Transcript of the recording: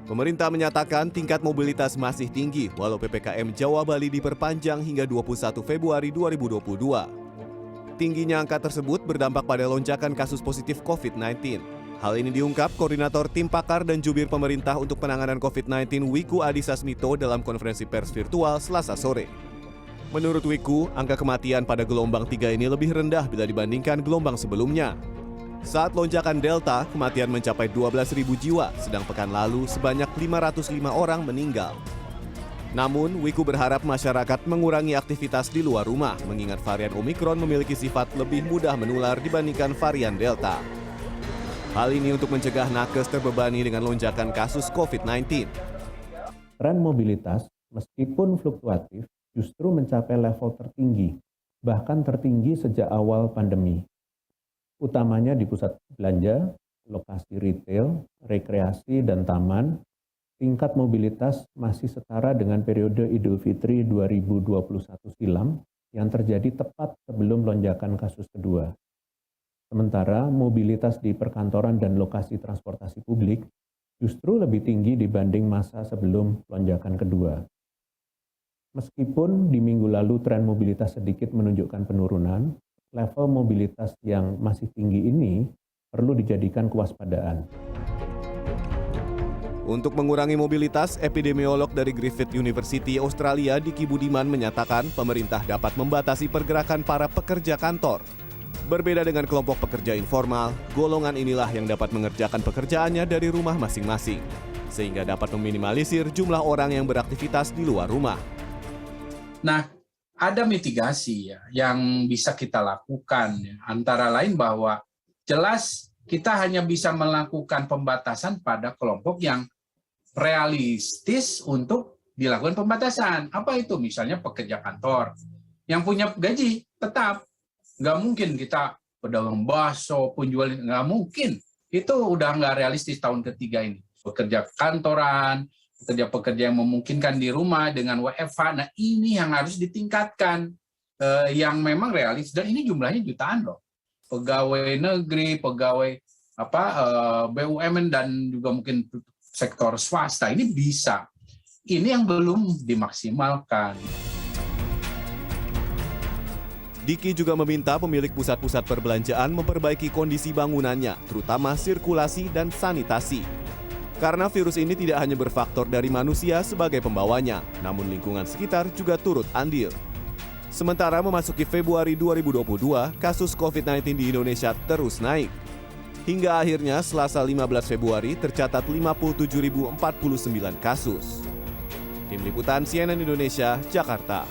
Pemerintah menyatakan tingkat mobilitas masih tinggi walau PPKM Jawa Bali diperpanjang hingga 21 Februari 2022. Tingginya angka tersebut berdampak pada lonjakan kasus positif COVID-19. Hal ini diungkap Koordinator Tim Pakar dan Jubir Pemerintah untuk Penanganan COVID-19 Wiku Adhisa Smito dalam konferensi pers virtual Selasa sore. Menurut Wiku, angka kematian pada gelombang 3 ini lebih rendah bila dibandingkan gelombang sebelumnya. Saat lonjakan Delta, kematian mencapai 12.000 jiwa, sedang pekan lalu sebanyak 505 orang meninggal. Namun, Wiku berharap masyarakat mengurangi aktivitas di luar rumah, mengingat varian Omikron memiliki sifat lebih mudah menular dibandingkan varian Delta. Hal ini untuk mencegah nakes terbebani dengan lonjakan kasus COVID-19. Tren mobilitas, meskipun fluktuatif, justru mencapai level tertinggi, bahkan tertinggi sejak awal pandemi. Utamanya di pusat belanja, lokasi retail, rekreasi, dan taman, tingkat mobilitas masih setara dengan periode Idul Fitri 2021 silam yang terjadi tepat sebelum lonjakan kasus kedua. Sementara mobilitas di perkantoran dan lokasi transportasi publik justru lebih tinggi dibanding masa sebelum lonjakan kedua. Meskipun di minggu lalu tren mobilitas sedikit menunjukkan penurunan, level mobilitas yang masih tinggi ini perlu dijadikan kewaspadaan. Untuk mengurangi mobilitas, epidemiolog dari Griffith University Australia Diki Budiman menyatakan pemerintah dapat membatasi pergerakan para pekerja kantor. Berbeda dengan kelompok pekerja informal, golongan inilah yang dapat mengerjakan pekerjaannya dari rumah masing-masing, sehingga dapat meminimalisir jumlah orang yang beraktivitas di luar rumah. Nah, ada mitigasi ya yang bisa kita lakukan, ya. Antara lain bahwa jelas kita hanya bisa melakukan pembatasan pada kelompok yang realistis untuk dilakukan pembatasan. Apa itu? Misalnya pekerja kantor yang punya gaji tetap. Nggak mungkin kita pedagang bakso, penjual, nggak mungkin. Itu udah nggak realistis tahun ketiga ini. Pekerja kantoran, pekerja-pekerja yang memungkinkan di rumah dengan WFH, nah ini yang harus ditingkatkan, yang memang realistis, dan ini jumlahnya jutaan loh. Pegawai negeri, pegawai BUMN, dan juga mungkin sektor swasta, ini bisa. Ini yang belum dimaksimalkan. Diki juga meminta pemilik pusat-pusat perbelanjaan memperbaiki kondisi bangunannya, terutama sirkulasi dan sanitasi. Karena virus ini tidak hanya berfaktor dari manusia sebagai pembawanya, namun lingkungan sekitar juga turut andil. Sementara memasuki Februari 2022, kasus COVID-19 di Indonesia terus naik. Hingga akhirnya Selasa 15 Februari tercatat 57.049 kasus. Tim Liputan CNN Indonesia, Jakarta.